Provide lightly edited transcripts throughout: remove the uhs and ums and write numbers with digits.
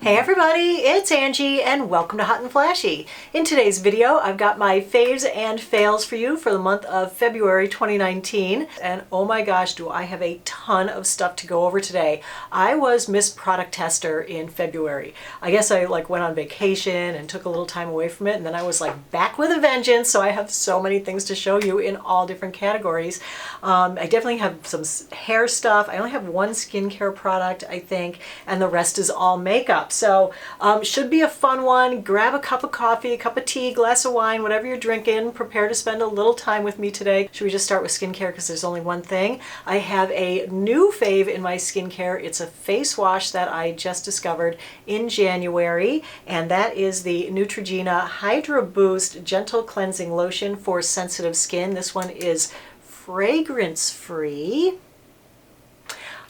Hey everybody, it's Angie and welcome to Hot and Flashy. In today's video, I've got my faves and fails for you for the month of February 2019. And oh my gosh, do I have a ton of stuff to go over today. I was Miss Product Tester in February. I guess I went on vacation and took a little time away from it, and then I was back with a vengeance, so I have so many things to show you in all different categories. I definitely have some hair stuff. I only have one skincare product, I think, and the rest is all makeup. So should be a fun one. Grab a cup of coffee, a cup of tea, glass of wine, whatever you're drinking. Prepare to spend a little time with me today. Should we just start with skincare because there's only one thing? I have a new fave in my skincare. It's a face wash that I just discovered in January, and that is the Neutrogena Hydra Boost Gentle Cleansing Lotion for sensitive skin. This one is fragrance-free.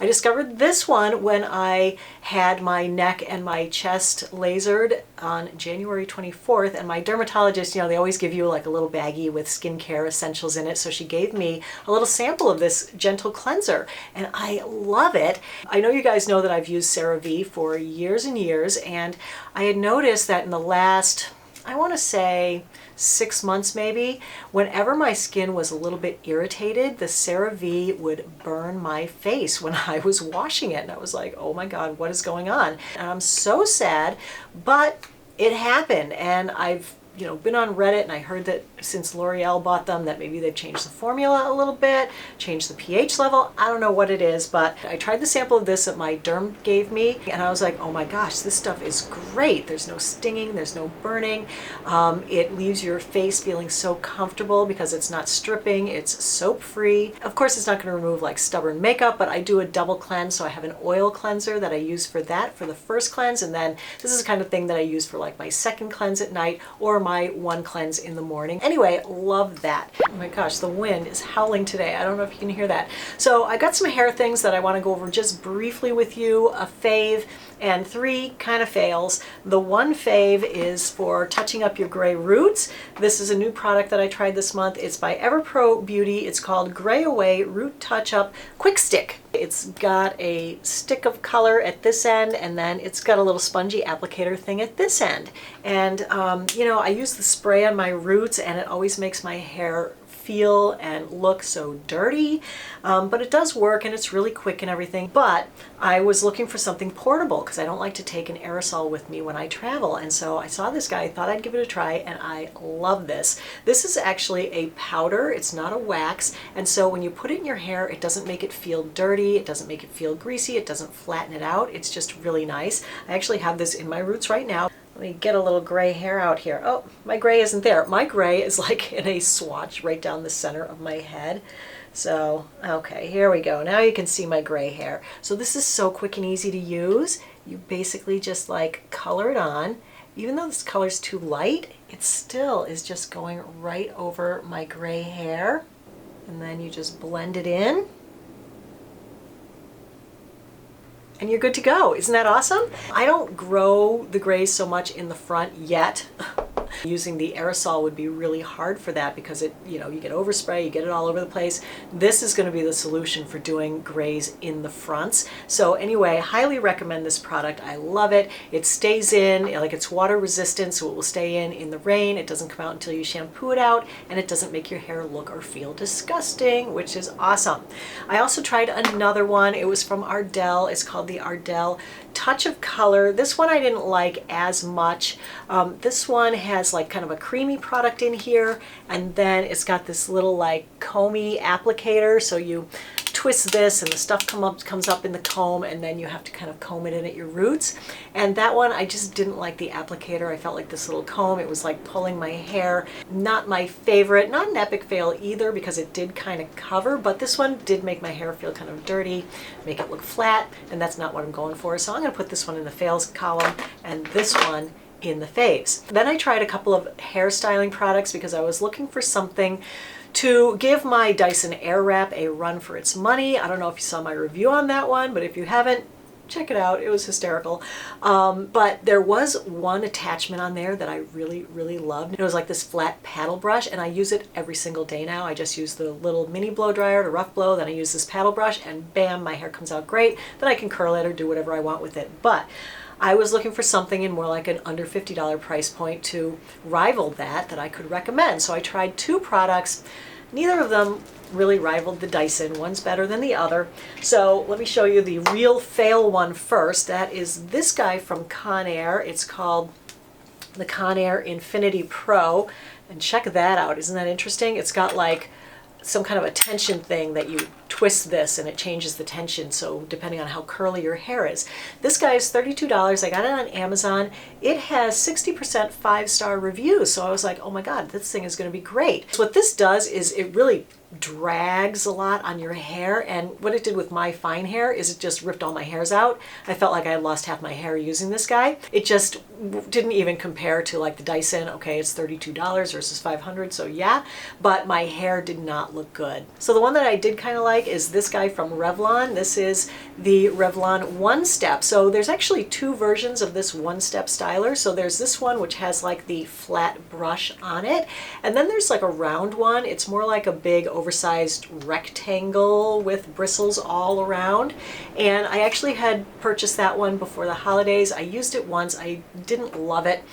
I discovered this one when I had my neck and my chest lasered on January 24th, and my dermatologist, they always give you a little baggie with skincare essentials in it, so she gave me a little sample of this gentle cleanser, and I love it. I know you guys know that I've used CeraVe for years and years, and I had noticed that in the last, I want to say 6 months maybe, whenever my skin was a little bit irritated, the CeraVe would burn my face when I was washing it. And I was like, oh my God, what is going on? And I'm so sad, but it happened. And I've been on Reddit, and I heard that since L'Oreal bought them that maybe they've changed the formula a little bit, changed the pH level. I don't know what it is, but I tried the sample of this that my derm gave me, and I was like, oh my gosh, this stuff is great. There's no stinging, there's no burning. It leaves your face feeling so comfortable because it's not stripping, it's soap-free. Of course, it's not going to remove stubborn makeup, but I do a double cleanse, so I have an oil cleanser that I use for that, for the first cleanse, and then this is the kind of thing that I use for my second cleanse at night or my one cleanse in the morning. Anyway, love that. Oh my gosh, the wind is howling today. I don't know if you can hear that. So I got some hair things that I want to go over just briefly with you, a fave, and 3 kind of fails. The one fave is for touching up your gray roots. This is a new product that I tried this month. It's by EverPro Beauty. It's called Gray Away Root Touch Up Quick Stick. It's got a stick of color at this end, and then it's got a little spongy applicator thing at this end. And I use the spray on my roots, and it always makes my hair feel and look so dirty, but it does work, and it's really quick and everything. But I was looking for something portable because I don't like to take an aerosol with me when I travel, and so I saw this guy. I thought I'd give it a try, and I love this. This is actually a powder. It's not a wax, and so when you put it in your hair, it doesn't make it feel dirty, it doesn't make it feel greasy, it doesn't flatten it out. It's just really nice. I actually have this in my roots right now. Let me get a little gray hair out here. Oh, my gray isn't there. My gray is in a swatch right down the center of my head. So, okay, here we go. Now you can see my gray hair. So this is so quick and easy to use. You basically just color it on. Even though this color's too light, it still is just going right over my gray hair. And then you just blend it in. And you're good to go. Isn't that awesome? I don't grow the grays so much in the front yet. Using the aerosol would be really hard for that because you get overspray, you get it all over the place. This is going to be the solution for doing grays in the fronts. So anyway, I highly recommend this product. I love it. It stays in, it's water resistant, so it will stay in the rain. It doesn't come out until you shampoo it out, and it doesn't make your hair look or feel disgusting, which is awesome. I also tried another one. It was from Ardell. It's called the Ardell Touch of Color. This one I didn't like as much. This one has kind of a creamy product in here, and then it's got this little comby applicator, so you twist this and the stuff comes up in the comb, and then you have to kind of comb it in at your roots. And that one, I just didn't like the applicator. I felt like this little comb, it was pulling my hair. Not my favorite. Not an epic fail either because it did kind of cover, but this one did make my hair feel kind of dirty, make it look flat, and that's not what I'm going for. So I'm going to put this one in the fails column and this one in the faves. Then I tried a couple of hairstyling products because I was looking for something to give my Dyson Airwrap a run for its money. I don't know if you saw my review on that one, but if you haven't, check it out. It was hysterical. But there was one attachment on there that I really, really loved. It was like this flat paddle brush, and I use it every single day now. I just use the little mini blow dryer to rough blow, then I use this paddle brush, and bam, my hair comes out great. Then I can curl it or do whatever I want with it. But I was looking for something in more like an under $50 price point to rival that I could recommend. So I tried two products. Neither of them really rivaled the Dyson. One's better than the other. So let me show you the real fail one first. That is this guy from Conair. It's called the Conair Infinity Pro. And check that out. Isn't that interesting? It's got like some kind of a tension thing that you twist this and it changes the tension, so depending on how curly your hair is. This guy is $32. I got it on Amazon. It has 60% 5-star reviews, so I was like, oh my god, this thing is going to be great. So what this does is it really drags a lot on your hair, and what it did with my fine hair is it just ripped all my hairs out. I felt like I had lost half my hair using this guy. It just didn't even compare to like the Dyson. Okay, it's $32 versus $500, so yeah, but my hair did not look good. So the one that I did kind of like is this guy from Revlon. This is the Revlon One Step. So there's actually two versions of this One Step styler. So there's this one which has like the flat brush on it, and then there's like a round one. It's more like a big oversized rectangle with bristles all around, and I actually had purchased that one before the holidays. I used it once. I didn't love it,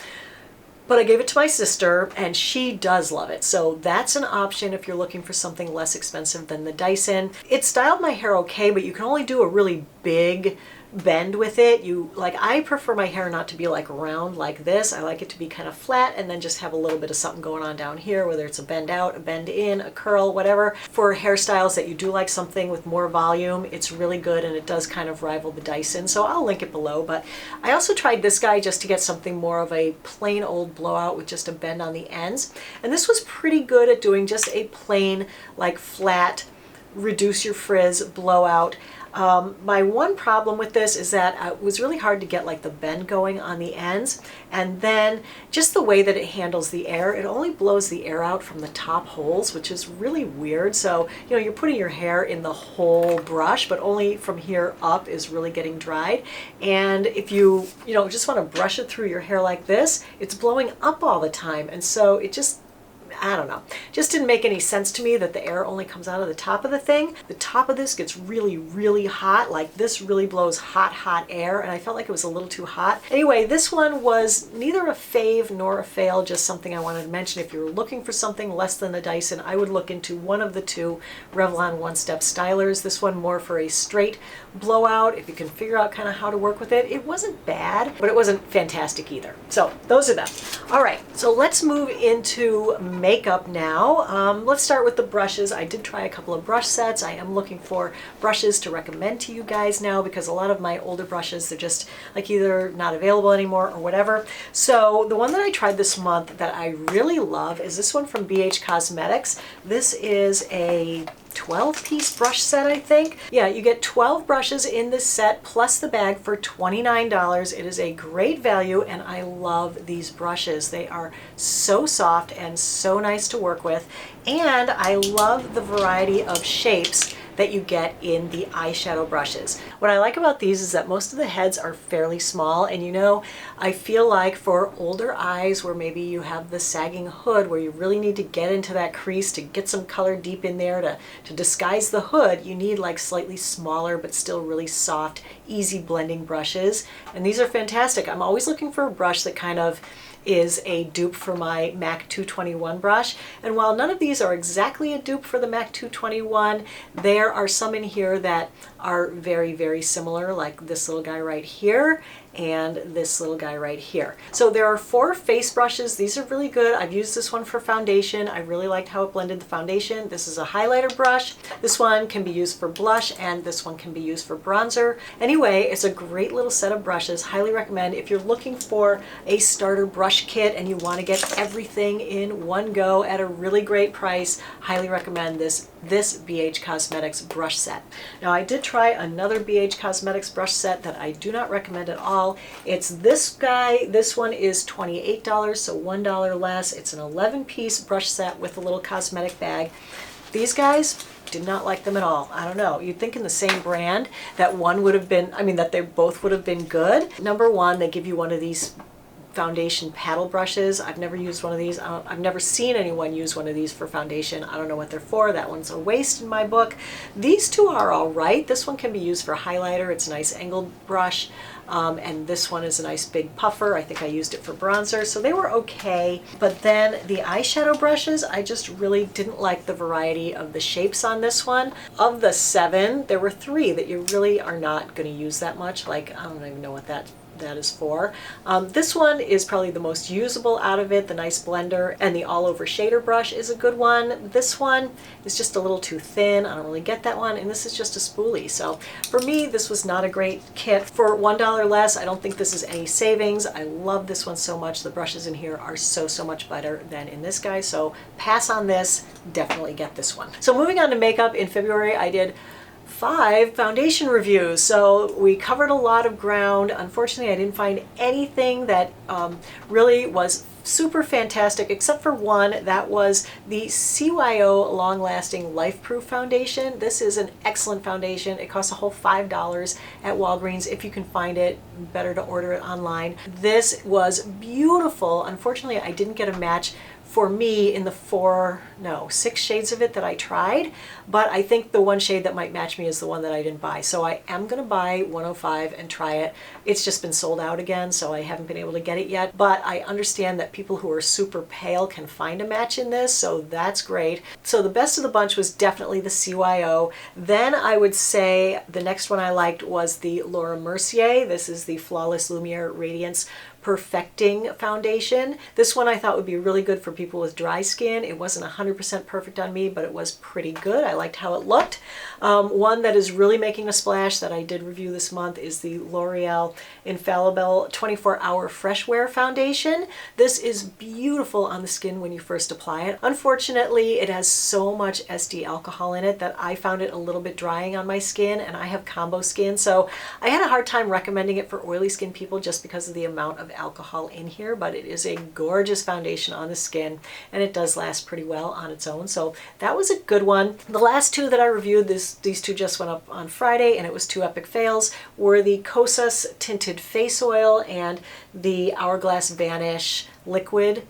but I gave it to my sister and she does love it. So that's an option if you're looking for something less expensive than the Dyson. It styled my hair okay, but you can only do a really big bend with it. I prefer my hair not to be like round like this. I like it to be kind of flat and then just have a little bit of something going on down here, whether it's a bend out, a bend in, a curl, whatever. For hairstyles that you do like something with more volume, it's really good, and it does kind of rival the Dyson. So I'll link it below. But I also tried this guy just to get something more of a plain old blowout with just a bend on the ends. And this was pretty good at doing just a plain, like flat, reduce your frizz blowout. My one problem with this is that it was really hard to get like the bend going on the ends, and then just the way that it handles the air, it only blows the air out from the top holes, which is really weird. So, you know, you're putting your hair in the whole brush, but only from here up is really getting dried. And if you just want to brush it through your hair like this, it's blowing up all the time. And so it just, I don't know, just didn't make any sense to me that the air only comes out of the top of the thing. The top of this gets really, really hot. Like this really blows hot, hot air, and I felt like it was a little too hot. Anyway, this one was neither a fave nor a fail, just something I wanted to mention. If you're looking for something less than the Dyson, I would look into one of the two Revlon One Step stylers. This one more for a straight blowout. If you can figure out kind of how to work with it, it wasn't bad, but it wasn't fantastic either. So those are them. All right, so let's move into makeup now. Let's start with the brushes. I did try a couple of brush sets. I am looking for brushes to recommend to you guys now, because a lot of my older brushes, they're just like either not available anymore or whatever. So the one that I tried this month that I really love is this one from BH Cosmetics. This is a 12-piece brush set, I think. Yeah, you get 12 brushes in this set plus the bag for $29. It is a great value, and I love these brushes. They are so soft and so nice to work with, and I love the variety of shapes that you get in the eyeshadow brushes. What I like about these is that most of the heads are fairly small, and I feel like for older eyes where maybe you have the sagging hood where you really need to get into that crease to get some color deep in there to disguise the hood, you need like slightly smaller but still really soft, easy blending brushes. And these are fantastic. I'm always looking for a brush that kind of is a dupe for my MAC 221 brush. And while none of these are exactly a dupe for the MAC 221, there are some in here that are very, very similar, like this little guy right here and this little guy right here. So there are 4 face brushes. These are really good. I've used this one for foundation. I really liked how it blended the foundation. This is a highlighter brush. This one can be used for blush, and this one can be used for bronzer. Anyway, it's a great little set of brushes. Highly recommend if you're looking for a starter brush kit and you want to get everything in one go at a really great price. Highly recommend this BH Cosmetics brush set. Now, I did try another BH Cosmetics brush set that I do not recommend at all. It's this guy. This one is $28, so $1 less. It's an 11-piece brush set with a little cosmetic bag. These guys, did not like them at all. I don't know. You'd think in the same brand that one would have been, I mean, that they both would have been good. Number one, they give you one of these foundation paddle brushes. I've never used one of these. I've never seen anyone use one of these for foundation. I don't know what they're for. That one's a waste in my book. These two are all right. This one can be used for highlighter. It's a nice angled brush. And this one is a nice big puffer. I think I used it for bronzer, so they were okay. But then the eyeshadow brushes, I just really didn't like the variety of the shapes on this one. Of the 7, there were 3 that you really are not going to use that much. Like, I don't even know what that is for. This one is probably the most usable out of it, the nice blender, and the all over shader brush is a good one. This one is just a little too thin. I don't really get that one, and this is just a spoolie. So for me, this was not a great kit. For $1 less, I don't think this is any savings. I love this one so much. The brushes in here are so much better than in this guy, so pass on this, definitely get this one. So moving on to makeup, in February I did 5 foundation reviews, so we covered a lot of ground. Unfortunately, I didn't find anything that really was super fantastic except for one. That was the CYO Long Lasting Life Proof Foundation. This is an excellent foundation. It costs a whole $5 at Walgreens. If you can find it, better to order it online. This was beautiful. Unfortunately, I didn't get a match for me in the 6 shades of it that I tried, but I think the one shade that might match me is the one that I didn't buy. So I am gonna buy 105 and try it. It's just been sold out again, so I haven't been able to get it yet, but I understand that people who are super pale can find a match in this, so that's great. So the best of the bunch was definitely the CYO. Then I would say the next one I liked was the Laura Mercier. This is the Flawless Lumiere Radiance Perfecting Foundation. This one I thought would be really good for people with dry skin. It wasn't 100% perfect on me, but it was pretty good. I liked how it looked. One that is really making a splash that I did review this month is the L'Oreal Infallible 24-Hour Fresh Wear Foundation. This is beautiful on the skin when you first apply it. Unfortunately, it has so much SD alcohol in it that I found it a little bit drying on my skin, and I have combo skin, so I had a hard time recommending it for oily skin people just because of the amount of alcohol in here, but it is a gorgeous foundation on the skin, and it does last pretty well on its own, so that was a good one. The last 2 that I reviewed, these 2 just went up on Friday, and it was 2 epic fails, were the Kosas Tinted Face Oil and the Hourglass Vanish Liquid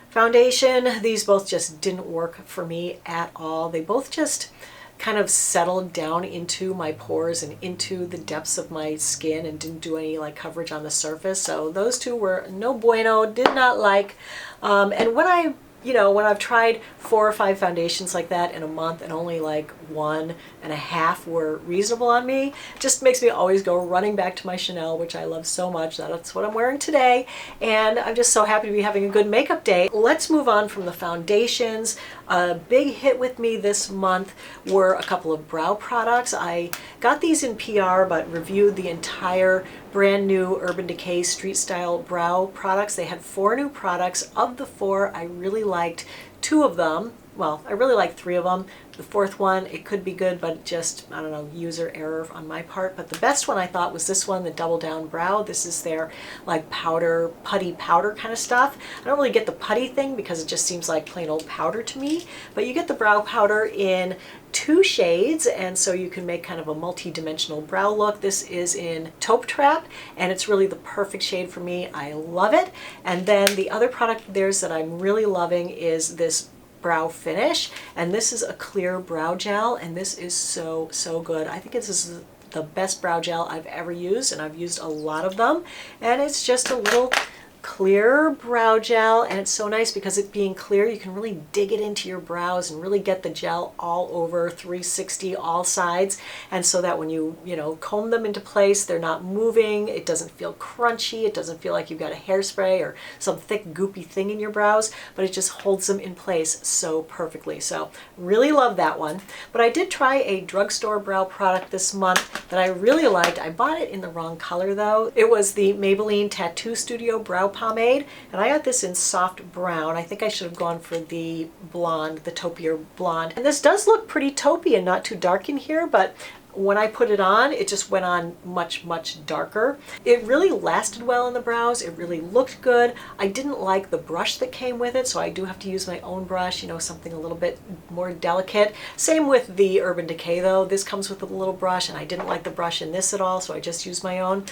Foundation. These both just didn't work for me at all. They both just kind of settled down into my pores and into the depths of my skin and didn't do any like coverage on the surface. So those 2 were no bueno, did not like. And when when I've tried 4 or 5 foundations like that in a month and only like 1.5 were reasonable on me, it just makes me always go running back to my Chanel, which I love so much. That's what I'm wearing today, and I'm just so happy to be having a good makeup day. Let's move on from the foundations. A big hit with me this month were a couple of brow products. I got these in PR, but reviewed the entire brand new Urban Decay Street Style brow products. They had 4 new products. Of the 4, I really liked 2 of them. Well, I really liked 3 of them. The 4th one, it could be good, but just, I don't know, user error on my part. But the best one I thought was this one, the Double Down Brow. This is their like powder, putty powder kind of stuff. I don't really get the putty thing because it just seems like plain old powder to me. But you get the brow powder in 2 shades, and so you can make kind of a multi-dimensional brow look. This is in Taupe Trap, and it's really the perfect shade for me. I love it. And then the other product of theirs that I'm really loving is this brow finish, and this is a clear brow gel, and this is so good. I think this is the best brow gel I've ever used, and I've used a lot of them, and it's just a little clear brow gel, and it's so nice because it being clear, you can really dig it into your brows and really get the gel all over 360 all sides, and so that when you comb them into place, they're not moving, it doesn't feel crunchy, it doesn't feel like you've got a hairspray or some thick goopy thing in your brows, but it just holds them in place so perfectly. So really love that one. But I did try a drugstore brow product this month that I really liked. I bought it in the wrong color though. It was the Maybelline Tattoo Studio Brow Pomade, and I got this in soft brown. I think I should have gone for the blonde, the taupier blonde. And this does look pretty taupey and not too dark in here, but when I put it on, it just went on much, much darker. It really lasted well in the brows. It really looked good. I didn't like the brush that came with it, so I do have to use my own brush, you know, something a little bit more delicate. Same with the Urban Decay though. This comes with a little brush, and I didn't like the brush in this at all, so I just used my own.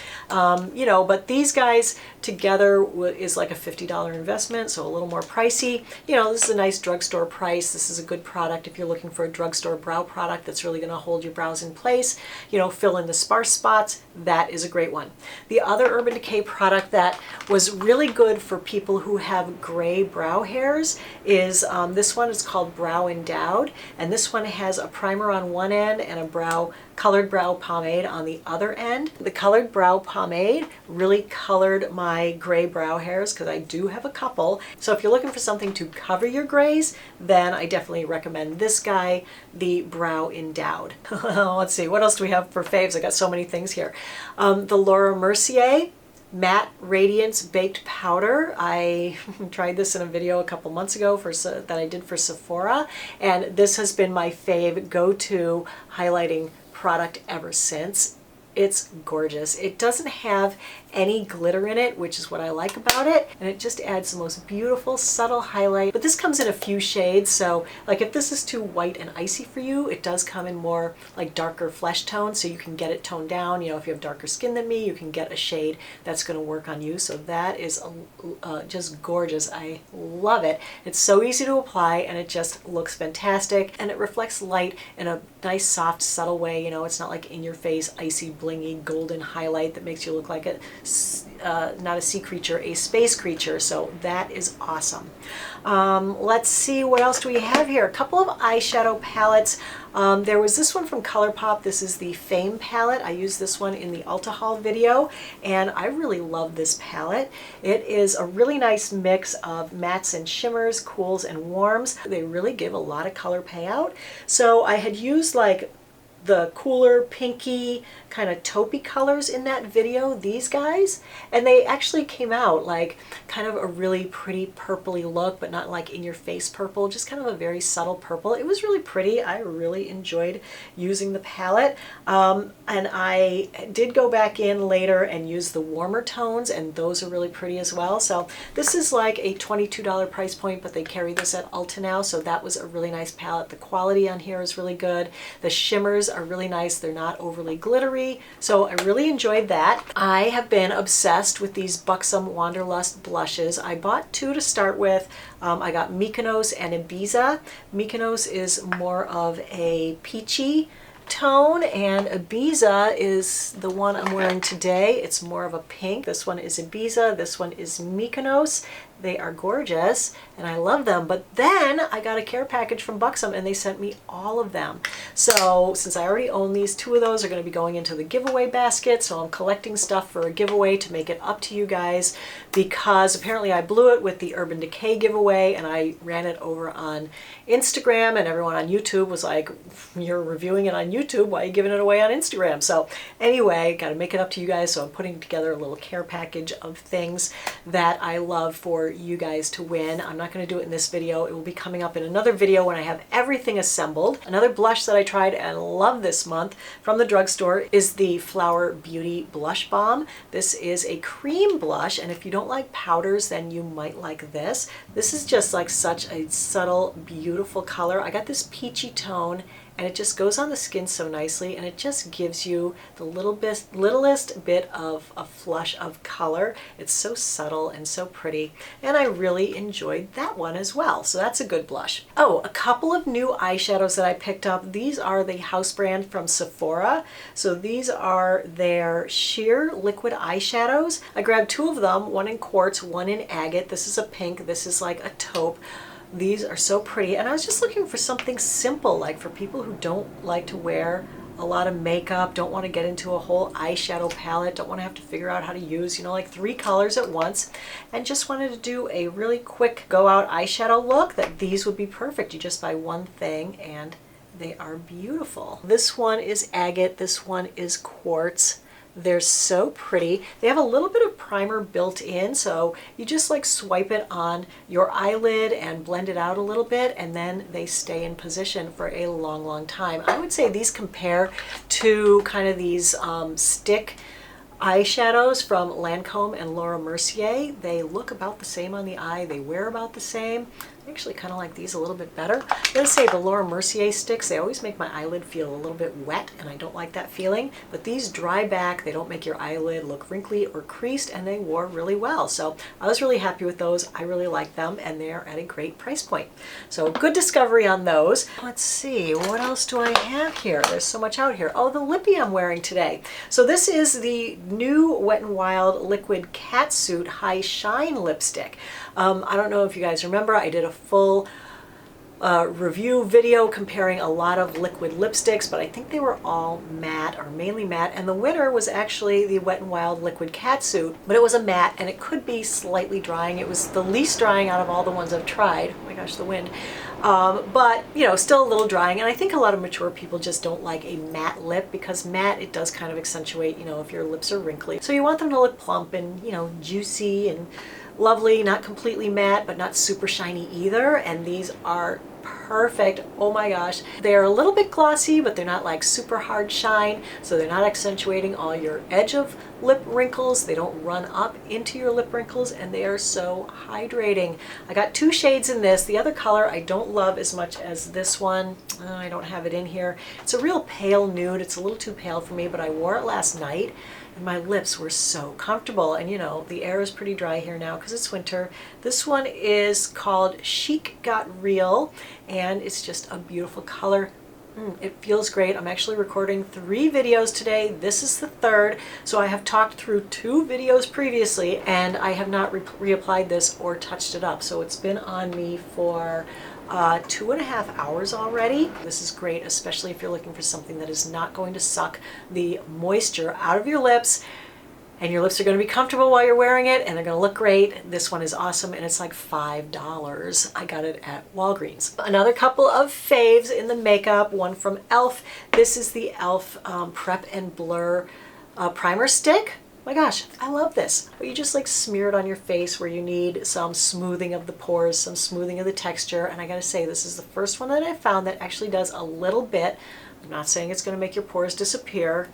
You know, but these guys together is like a $50 investment, so a little more pricey. You know, this is a nice drugstore price. This is a good product if you're looking for a drugstore brow product that's really going to hold your brows in place, you know, fill in the sparse spots. That is a great one. The other Urban Decay product that was really good for people who have gray brow hairs is this one. Is called Brow Endowed, and this one has a primer on one end and a colored brow pomade on the other end. The colored brow pomade really colored my gray brow hairs because I do have a couple. So if you're looking for something to cover your grays, then I definitely recommend this guy, the Brow Endowed. Let's see, what else do we have for faves? I got so many things here. The Laura Mercier Matte Radiance Baked Powder. I tried this in a video a couple months ago that I did for Sephora, and this has been my fave go-to highlighting product ever since. It's gorgeous. It doesn't have any glitter in it, which is what I like about it, and it just adds the most beautiful subtle highlight. But this comes in a few shades, so like if this is too white and icy for you, it does come in more like darker flesh tone, so you can get it toned down. You know, if you have darker skin than me, you can get a shade that's going to work on you. So that is just gorgeous. I love it. It's so easy to apply, and it just looks fantastic, and it reflects light in a nice soft subtle way. You know, it's not like in your face icy blingy golden highlight that makes you look like not a sea creature, a space creature. So that is awesome. Let's see, what else do we have here? A couple of eyeshadow palettes. There was this one from Colourpop. This is the Fame palette. I used this one in the Ulta haul video, and I really love this palette. It is a really nice mix of mattes and shimmers, cools and warms. They really give a lot of color payout. So I had used like the cooler pinky kind of taupey colors in that video, these guys, and they actually came out like kind of a really pretty purpley look, but not like in your face purple, just kind of a very subtle purple. It was really pretty. I really enjoyed using the palette, and I did go back in later and use the warmer tones, and those are really pretty as well. So this is like a $22 price point, but they carry this at Ulta now, so that was a really nice palette. The quality on here is really good. The shimmers are really nice. They're not overly glittery. So I really enjoyed that. I have been obsessed with these Buxom Wanderlust blushes. I bought two to start with. I got Mykonos and Ibiza. Mykonos is more of a peachy tone, and Ibiza is the one I'm wearing today. It's more of a pink. This one is Ibiza. This one is Mykonos. They are gorgeous and I love them. But then I got a care package from Buxom and they sent me all of them. So since I already own these, two of those are going to be going into the giveaway basket. So I'm collecting stuff for a giveaway to make it up to you guys, because apparently I blew it with the Urban Decay giveaway and I ran it over on Instagram, and everyone on YouTube was like, you're reviewing it on YouTube, why are you giving it away on Instagram? So anyway, got to make it up to you guys. So I'm putting together a little care package of things that I love for you guys to win. I'm not going to do it in this video. It will be coming up in another video when I have everything assembled. Another blush that I tried and love this month from the drugstore is the Flower Beauty Blush Balm. This is a cream blush, and if you don't like powders, then you might like this. This is just like such a subtle, beautiful color. I got this peachy tone, and it just goes on the skin so nicely, and it just gives you the littlest bit of a flush of color. It's so subtle and so pretty, and I really enjoyed that one as well. So that's a good blush. Oh, a couple of new eyeshadows that I picked up. These are the house brand from Sephora. So these are their sheer liquid eyeshadows. I grabbed two of them, one in quartz, one in agate. This is a pink, this is like a taupe. These are so pretty, and I was just looking for something simple, like for people who don't like to wear a lot of makeup, don't want to get into a whole eyeshadow palette, don't want to have to figure out how to use, you know, like 3 colors at once, and just wanted to do a really quick go out eyeshadow look. That these would be perfect. You just buy one thing and they are beautiful. This one is agate, this one is quartz. They're so pretty. They have a little bit of primer built in, so you just like swipe it on your eyelid and blend it out a little bit, and then they stay in position for a long, long time. I would say these compare to kind of these stick eyeshadows from Lancome and Laura Mercier. They look about the same on the eye. They wear about the same. I actually kind of like these a little bit better. I'm going to say the Laura Mercier sticks, they always make my eyelid feel a little bit wet, and I don't like that feeling. But these dry back, they don't make your eyelid look wrinkly or creased, and they wore really well. So I was really happy with those. I really like them, and they're at a great price point. So good discovery on those. Let's see, what else do I have here? There's so much out here. Oh, the lippy I'm wearing today. So this is the new Wet n Wild Liquid Catsuit High Shine lipstick. I don't know if you guys remember, I did a full review video comparing a lot of liquid lipsticks, but I think they were all matte or mainly matte, and the winner was actually the Wet n Wild Liquid Catsuit, but it was a matte and it could be slightly drying. It was the least drying out of all the ones I've tried. Oh my gosh, the wind. But you know, still a little drying, and I think a lot of mature people just don't like a matte lip, because matte, it does kind of accentuate, you know, if your lips are wrinkly. So you want them to look plump and, you know, juicy and lovely, not completely matte, but not super shiny either. And these are perfect. Oh my gosh. They're a little bit glossy, but they're not like super hard shine. So they're not accentuating all your edge of lip wrinkles. They don't run up into your lip wrinkles, and they are so hydrating. I got 2 shades in this. The other color I don't love as much as this one. I don't have it in here. It's a real pale nude. It's a little too pale for me, but I wore it last night. And my lips were so comfortable. And you know, the air is pretty dry here now because it's winter. This one is called Chic Got Real, and it's just a beautiful color. It feels great. I'm actually recording 3 videos today. This is the 3rd. So I have talked through 2 videos previously, and I have not reapplied this or touched it up. So it's been on me for 2.5 hours already. This is great, especially if you're looking for something that is not going to suck the moisture out of your lips, and your lips are going to be comfortable while you're wearing it, and they're going to look great. This one is awesome, and it's like $5. I got it at Walgreens. Another couple of faves in the makeup, one from e.l.f. This is the e.l.f. Prep and Blur primer stick. My gosh, I love this. But you just like smear it on your face where you need some smoothing of the pores, some smoothing of the texture. And I gotta say, this is the first one that I found that actually does a little bit. I'm not saying it's gonna make your pores disappear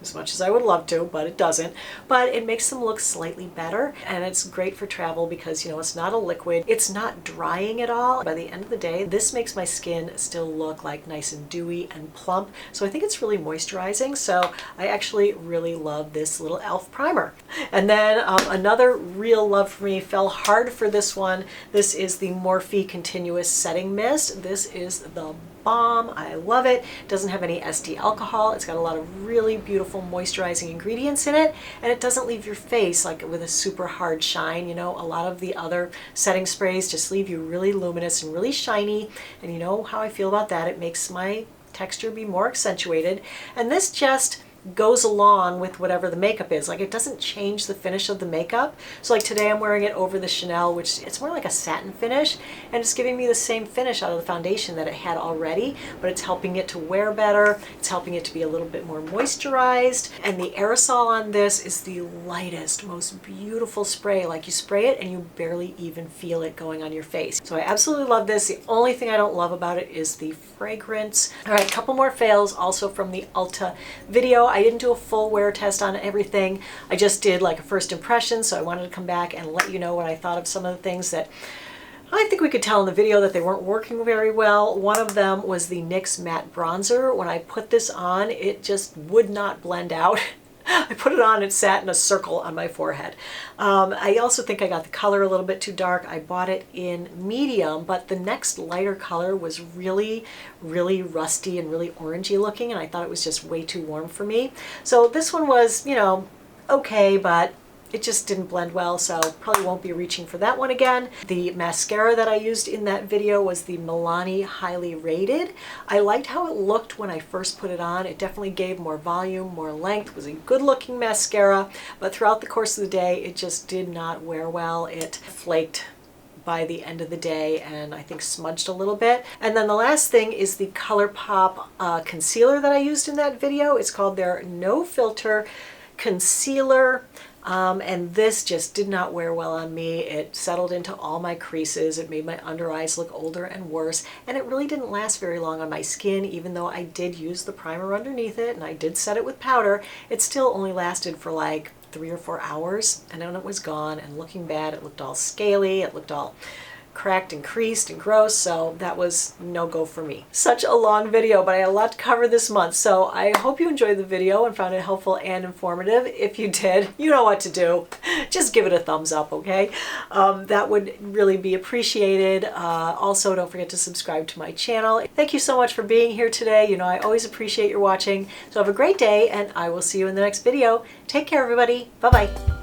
as much as I would love to, but it doesn't. But it makes them look slightly better, and it's great for travel because, you know, it's not a liquid. It's not drying at all. By the end of the day, this makes my skin still look like nice and dewy and plump. So I think it's really moisturizing. So I actually really love this little e.l.f. primer. And then another real love for me, fell hard for this one. This is the Morphe Continuous Setting Mist. This is the bomb. I love it. It doesn't have any SD alcohol. It's got a lot of really beautiful moisturizing ingredients in it, and it doesn't leave your face like with a super hard shine. You know, a lot of the other setting sprays just leave you really luminous and really shiny, and you know how I feel about that. It makes my texture be more accentuated, and this just goes along with whatever the makeup is. Like, it doesn't change the finish of the makeup. So like today I'm wearing it over the Chanel, which it's more like a satin finish, and it's giving me the same finish out of the foundation that it had already, but it's helping it to wear better. It's helping it to be a little bit more moisturized. And the aerosol on this is the lightest, most beautiful spray. Like, you spray it and you barely even feel it going on your face. So I absolutely love this. The only thing I don't love about it is the fragrance. All right, a couple more fails also from the Ulta video. I didn't do a full wear test on everything. I just did like a first impression, so I wanted to come back and let you know what I thought of some of the things that I think we could tell in the video that they weren't working very well. One of them was the NYX Matte Bronzer. When I put this on, it just would not blend out. I put it on, it sat in a circle on my forehead. I also think I got the color a little bit too dark. I bought it in medium, but the next lighter color was really, really rusty and really orangey looking, and I thought it was just way too warm for me. So this one was, you know, okay, but it just didn't blend well, so probably won't be reaching for that one again. The mascara that I used in that video was the Milani Highly Rated. I liked how it looked when I first put it on. It definitely gave more volume, more length, was a good looking mascara, but throughout the course of the day, it just did not wear well. It flaked by the end of the day and I think smudged a little bit. And then the last thing is the Colourpop concealer that I used in that video. It's called their No Filter concealer. And this just did not wear well on me. It settled into all my creases. It made my under eyes look older and worse. And it really didn't last very long on my skin, even though I did use the primer underneath it and I did set it with powder. It still only lasted for like 3 or 4 hours, and then it was gone and looking bad. It looked all scaly. It looked all cracked and creased and gross, so that was no go for me. Such a long video, but I had a lot to cover this month, so I hope you enjoyed the video and found it helpful and informative. If you did, you know what to do. Just give it a thumbs up, okay? That would really be appreciated. Also, don't forget to subscribe to my channel. Thank you so much for being here today. You know, I always appreciate your watching. So have a great day, and I will see you in the next video. Take care, everybody. Bye-bye.